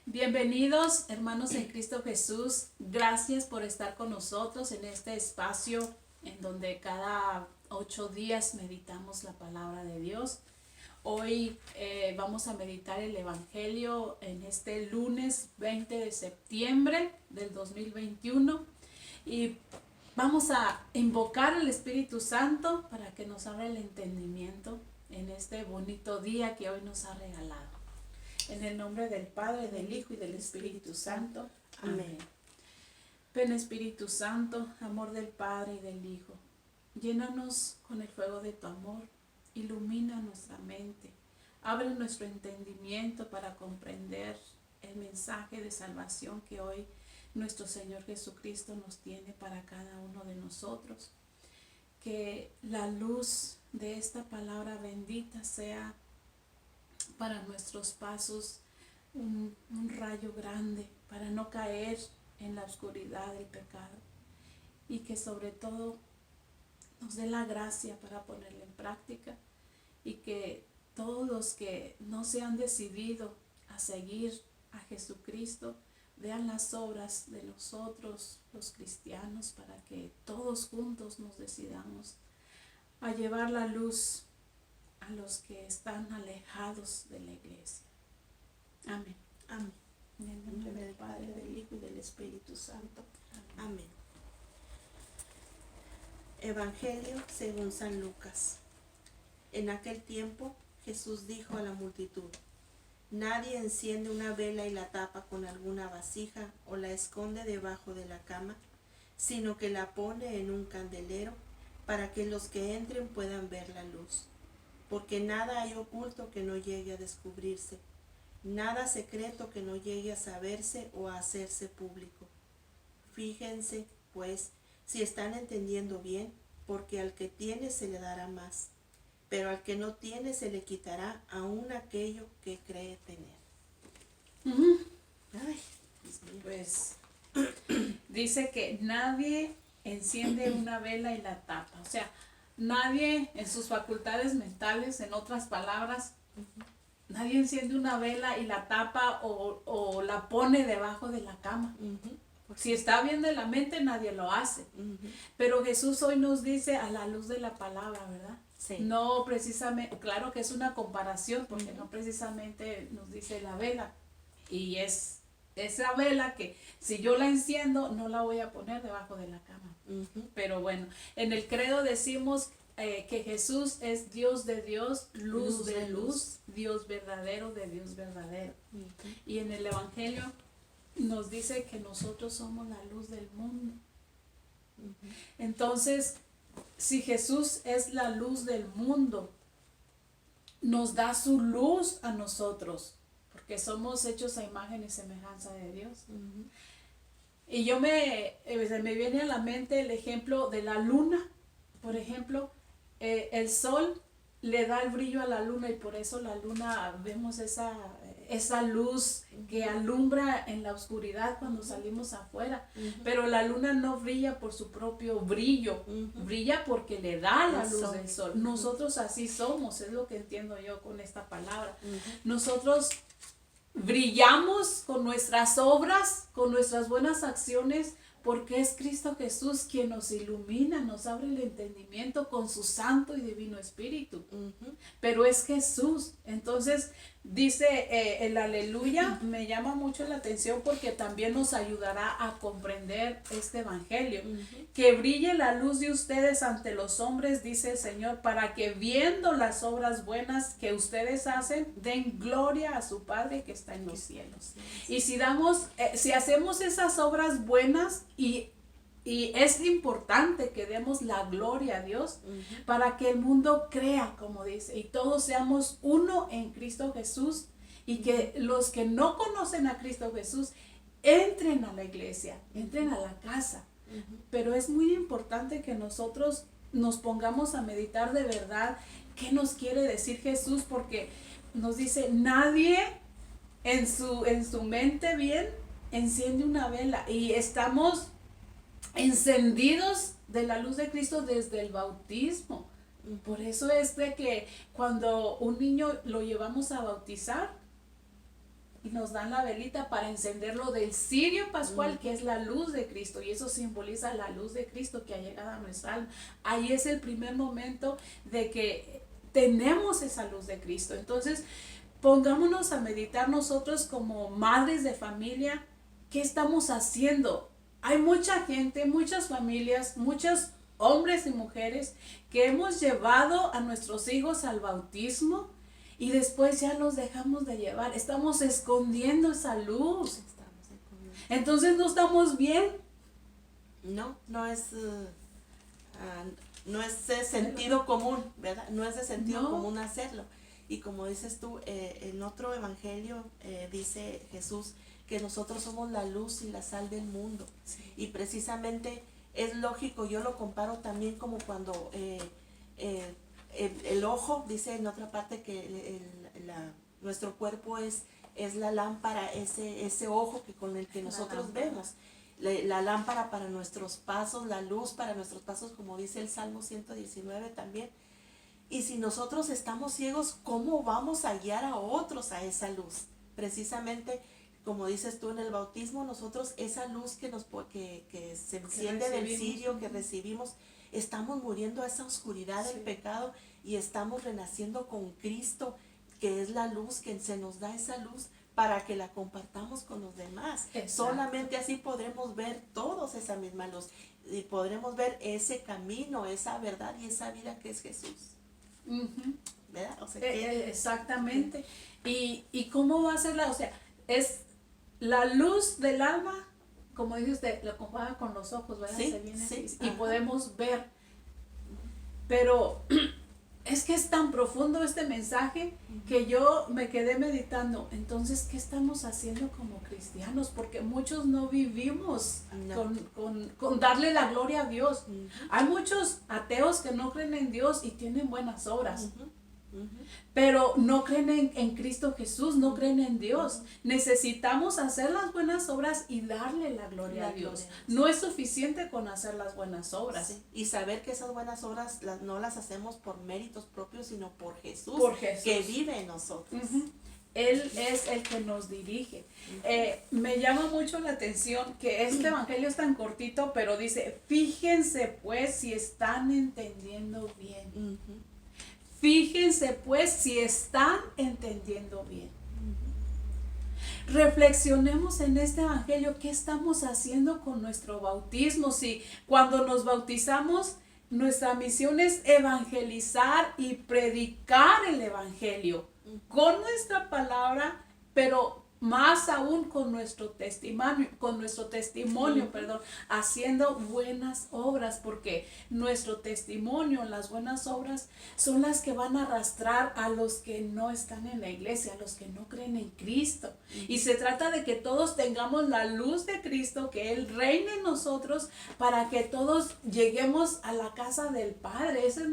Bienvenidos, hermanos en Cristo Jesús. Gracias por estar con nosotros en este espacio en donde cada 8 días meditamos la palabra de Dios. Hoy vamos a meditar el Evangelio en este lunes 20 de septiembre del 2021 y vamos a invocar al Espíritu Santo para que nos abra el entendimiento en este bonito día que hoy nos ha regalado. En el nombre del Padre, del Hijo y del Espíritu Santo. Amén. Ven, Espíritu Santo, amor del Padre y del Hijo. Llénanos con el fuego de tu amor. Ilumina nuestra mente. Abre nuestro entendimiento para comprender el mensaje de salvación que hoy nuestro Señor Jesucristo nos tiene para cada uno de nosotros. Que la luz de esta palabra bendita sea para nuestros pasos un rayo grande para no caer en la oscuridad del pecado, y que sobre todo nos dé la gracia para ponerla en práctica, y que todos los que no se han decidido a seguir a Jesucristo vean las obras de nosotros los cristianos, para que todos juntos nos decidamos a llevar la luz a los que están alejados de la iglesia. Amén. Amén. En el nombre del Padre, del Hijo y del Espíritu Santo. Amén. Amén. Evangelio según San Lucas. En aquel tiempo Jesús dijo a la multitud: Nadie enciende una vela y la tapa con alguna vasija o la esconde debajo de la cama, sino que la pone en un candelero para que los que entren puedan ver la luz. Porque nada hay oculto que no llegue a descubrirse, nada secreto que no llegue a saberse o a hacerse público. Fíjense, pues, si están entendiendo bien, porque al que tiene se le dará más, pero al que no tiene se le quitará aún aquello que cree tener. Ay, Dios mío. Pues dice que nadie enciende una vela y la tapa. O sea, nadie en sus facultades mentales, en otras palabras, nadie enciende una vela y la tapa o la pone debajo de la cama. Si está bien de la mente, nadie lo hace. Pero Jesús hoy nos dice a la luz de la palabra, ¿verdad? Sí. No precisamente, claro que es una comparación, porque no precisamente nos dice la vela. Y es esa vela que si yo la enciendo, no la voy a poner debajo de la cama. Pero bueno, en el credo decimos que Jesús es Dios de Dios, luz de luz, Dios verdadero de Dios verdadero. Y en el Evangelio nos dice que nosotros somos la luz del mundo. Entonces, si Jesús es la luz del mundo, nos da su luz a nosotros, porque somos hechos a imagen y semejanza de Dios. Y se me viene a la mente el ejemplo de la luna. Por ejemplo, el sol le da el brillo a la luna, y por eso la luna vemos esa luz que alumbra en la oscuridad cuando salimos afuera. Pero la luna no brilla por su propio brillo, brilla porque le da la luz del sol. Nosotros así somos, es lo que entiendo yo con esta palabra. Nosotros brillamos con nuestras obras, con nuestras buenas acciones, porque es Cristo Jesús quien nos ilumina, nos abre el entendimiento con su santo y divino Espíritu. Pero es Jesús. Entonces dice el aleluya, me llama mucho la atención, porque también nos ayudará a comprender este evangelio. Que brille la luz de ustedes ante los hombres, dice el Señor, para que viendo las obras buenas que ustedes hacen, den gloria a su Padre que está en los cielos. Y si hacemos esas obras buenas, y es importante que demos la gloria a Dios para que el mundo crea, como dice, y todos seamos uno en Cristo Jesús, y que los que no conocen a Cristo Jesús entren a la iglesia, entren a la casa. Pero es muy importante que nosotros nos pongamos a meditar de verdad qué nos quiere decir Jesús, porque nos dice: nadie en su mente bien enciende una vela, y estamos encendidos de la luz de Cristo desde el bautismo. Por eso es de que cuando un niño lo llevamos a bautizar, y nos dan la velita para encenderlo del cirio pascual, que es la luz de Cristo, y eso simboliza la luz de Cristo que ha llegado a nuestra alma. Ahí es el primer momento de que tenemos esa luz de Cristo. Entonces, pongámonos a meditar nosotros como madres de familia, ¿qué estamos haciendo? Hay mucha gente, muchas familias, muchos hombres y mujeres que hemos llevado a nuestros hijos al bautismo y después ya los dejamos de llevar. Estamos escondiendo esa luz. Entonces no estamos bien. No es de sentido común, ¿verdad? No es de sentido común hacerlo. Y como dices tú, en otro evangelio dice Jesús que nosotros somos la luz y la sal del mundo. Sí. Y precisamente es lógico, yo lo comparo también como cuando el ojo, dice en otra parte que nuestro cuerpo es la lámpara, ese ojo con el que nosotros vemos. La lámpara para nuestros pasos, la luz para nuestros pasos, como dice el Salmo 119 también. Y si nosotros estamos ciegos, ¿cómo vamos a guiar a otros a esa luz? Precisamente, como dices tú en el bautismo, nosotros esa luz que se enciende del cirio, que recibimos, estamos muriendo a esa oscuridad del pecado y estamos renaciendo con Cristo, que es la luz, que se nos da esa luz para que la compartamos con los demás. Exacto. Solamente así podremos ver todos esa misma luz y podremos ver ese camino, esa verdad y esa vida que es Jesús. ¿Verdad? O sea, exactamente. ¿Y cómo va a ser o sea, es la luz del alma, como dice usted, lo compara con los ojos, ¿verdad? Sí, se viene sí, y podemos ver. Pero es que es tan profundo este mensaje que yo me quedé meditando. Entonces, ¿qué estamos haciendo como cristianos? Porque muchos no vivimos con darle la gloria a Dios. Hay muchos ateos que no creen en Dios y tienen buenas obras. Pero no creen en Cristo Jesús, no creen en Dios. Necesitamos hacer las buenas obras y darle la gloria a Dios. No es suficiente con hacer las buenas obras. Sí. Y saber que esas buenas obras no las hacemos por méritos propios, sino por Jesús, que vive en nosotros. Él es el que nos dirige. Me llama mucho la atención que este evangelio es tan cortito, pero dice, fíjense pues si están entendiendo bien. Fíjense pues si están entendiendo bien. Reflexionemos en este evangelio, ¿qué estamos haciendo con nuestro bautismo? Si cuando nos bautizamos, nuestra misión es evangelizar y predicar el evangelio con nuestra palabra, pero más aún con nuestro testimonio, haciendo buenas obras, porque nuestro testimonio, las buenas obras, son las que van a arrastrar a los que no están en la iglesia, a los que no creen en Cristo. Y se trata de que todos tengamos la luz de Cristo, que Él reine en nosotros, para que todos lleguemos a la casa del Padre. Esa es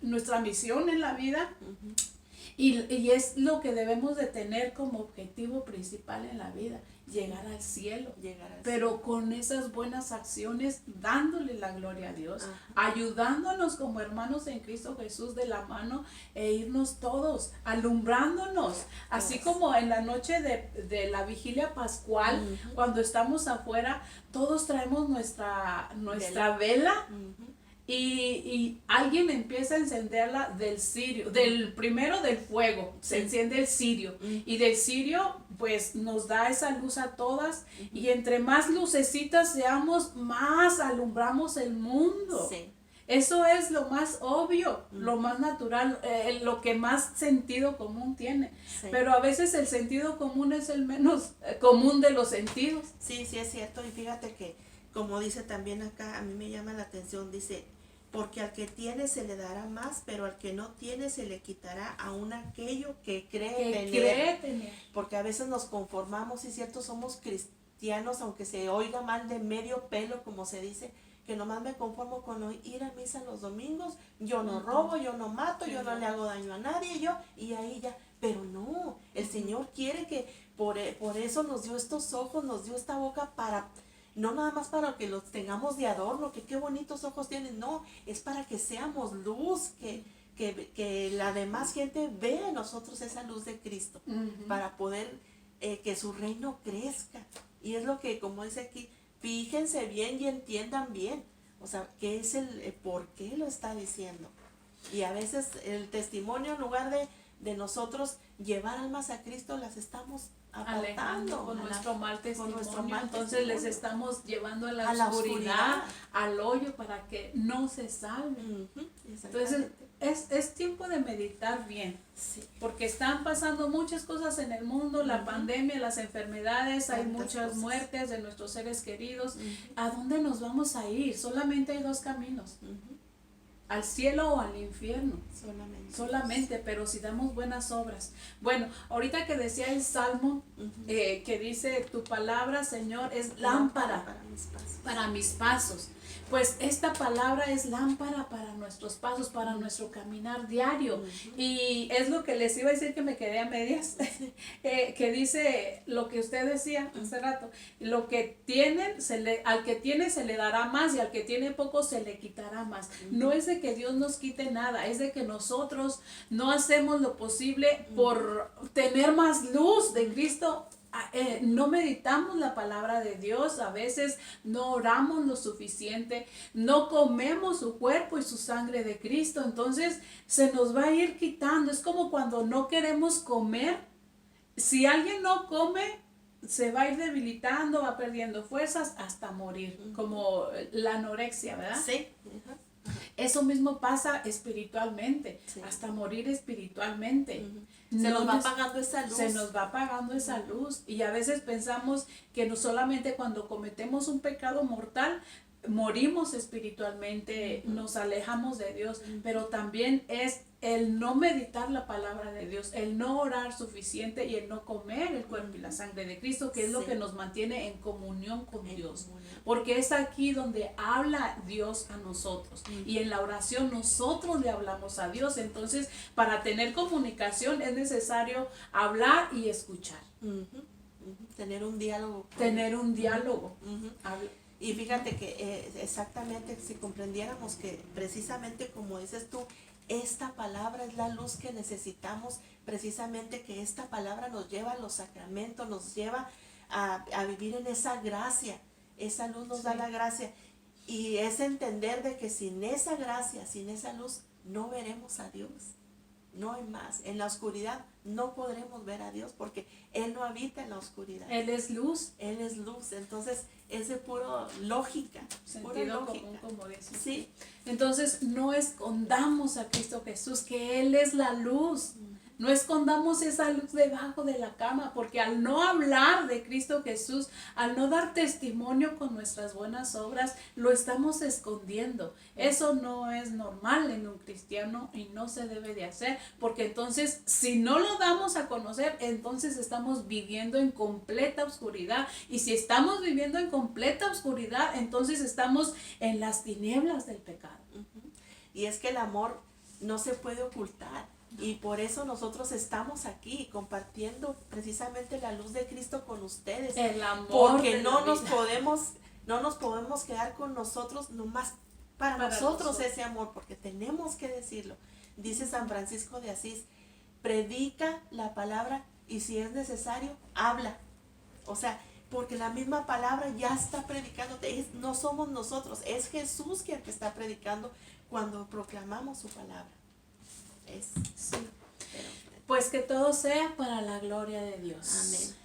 nuestra misión en la vida. Y es lo que debemos de tener como objetivo principal en la vida, llegar al cielo. Pero con esas buenas acciones, dándole la gloria a Dios, ayudándonos como hermanos en Cristo Jesús de la mano e irnos todos, alumbrándonos. Así como en la noche de la vigilia pascual, cuando estamos afuera, todos traemos nuestra vela. Y alguien empieza a encenderla del cirio, primero del fuego, se enciende el cirio, y del cirio pues nos da esa luz a todas, y entre más lucecitas seamos, más alumbramos el mundo. Eso es lo más obvio, lo más natural, lo que más sentido común tiene. Pero a veces el sentido común es el menos común de los sentidos. Sí, es cierto. Y fíjate que, como dice también acá, a mí me llama la atención, dice, porque al que tiene se le dará más, pero al que no tiene se le quitará aún aquello que cree tener. Porque a veces nos conformamos, y cierto, somos cristianos, aunque se oiga mal de medio pelo, como se dice, que nomás me conformo con ir a misa los domingos, yo no robo, yo no mato, yo no le hago daño a nadie, y ahí ya. Pero no, el Señor quiere que, por eso nos dio estos ojos, nos dio esta boca para... No nada más para que los tengamos de adorno, que qué bonitos ojos tienen, no, es para que seamos luz, que que la demás gente vea en nosotros esa luz de Cristo, para poder que su reino crezca. Y es lo que, como dice aquí, fíjense bien y entiendan bien, o sea, qué es el por qué lo está diciendo. Y a veces el testimonio, en lugar de nosotros llevar almas a Cristo, las estamos apartando con nuestro mal testimonio. Entonces testimonio. les estamos llevando a la oscuridad, al hoyo, para que no se salven. Entonces es tiempo de meditar bien, sí, porque están pasando muchas cosas en el mundo, la pandemia, las enfermedades, hay muchas muertes de nuestros seres queridos. ¿A dónde nos vamos a ir? Solamente hay dos caminos. Al cielo o al infierno, solamente, pero si damos buenas obras. Bueno, ahorita que decía el Salmo, que dice, tu palabra, Señor, es lámpara para mis pasos. Pues esta palabra es lámpara para nuestros pasos, para nuestro caminar diario. Y es lo que les iba a decir, que me quedé a medias, que dice lo que usted decía hace rato, lo que tienen, al que tiene se le dará más, y al que tiene poco se le quitará más. No es de que Dios nos quite nada, es de que nosotros no hacemos lo posible por tener más luz de Cristo. No meditamos la palabra de Dios, a veces no oramos lo suficiente, no comemos su cuerpo y su sangre de Cristo, entonces se nos va a ir quitando. Es como cuando no queremos comer. Si alguien no come, se va a ir debilitando, va perdiendo fuerzas hasta morir, como la anorexia, ¿verdad? Sí. Eso mismo pasa espiritualmente, hasta morir espiritualmente. Se nos va apagando esa luz. Se nos va apagando esa luz. Y a veces pensamos que no solamente cuando cometemos un pecado mortal, morimos espiritualmente, nos alejamos de Dios, pero también es el no meditar la palabra de Dios, el no orar suficiente y el no comer el cuerpo y la sangre de Cristo, que es lo que nos mantiene en comunión con Dios. Porque es aquí donde habla Dios a nosotros, y en la oración nosotros le hablamos a Dios. Entonces, para tener comunicación es necesario hablar y escuchar. Tener un diálogo. Tener un diálogo. Y fíjate que exactamente, si comprendiéramos que precisamente como dices tú, esta palabra es la luz que necesitamos, precisamente que esta palabra nos lleva a los sacramentos, nos lleva a vivir en esa gracia. Esa luz nos da la gracia, y es entender de que sin esa gracia, sin esa luz, no veremos a Dios. No hay más. En la oscuridad no podremos ver a Dios, porque Él no habita en la oscuridad. Él es luz. Él es luz. Entonces es de pura lógica. Sentido común, como dices. Sí. Entonces no escondamos a Cristo Jesús, que Él es la luz. No escondamos esa luz debajo de la cama, porque al no hablar de Cristo Jesús, al no dar testimonio con nuestras buenas obras, lo estamos escondiendo. Eso no es normal en un cristiano y no se debe de hacer, porque entonces si no lo damos a conocer, entonces estamos viviendo en completa oscuridad. Y si estamos viviendo en completa oscuridad, entonces estamos en las tinieblas del pecado. Y es que el amor no se puede ocultar. Y por eso nosotros estamos aquí compartiendo precisamente la luz de Cristo con ustedes. El amor. Porque no nos podemos quedar con nosotros nomás para nosotros ese amor, porque tenemos que decirlo. Dice San Francisco de Asís, predica la palabra y si es necesario, habla. O sea, porque la misma palabra ya está predicando, no somos nosotros, es Jesús quien te está predicando cuando proclamamos su palabra. Sí. Pues que todo sea para la gloria de Dios. Amén.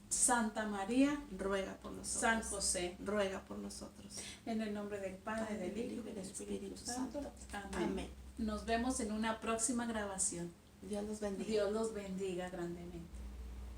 Santa María, ruega por nosotros. San José, ruega por nosotros. En el nombre del Padre, del Hijo y del Espíritu Santo. Amén. Amén. Nos vemos en una próxima grabación. Dios los bendiga. Dios los bendiga grandemente.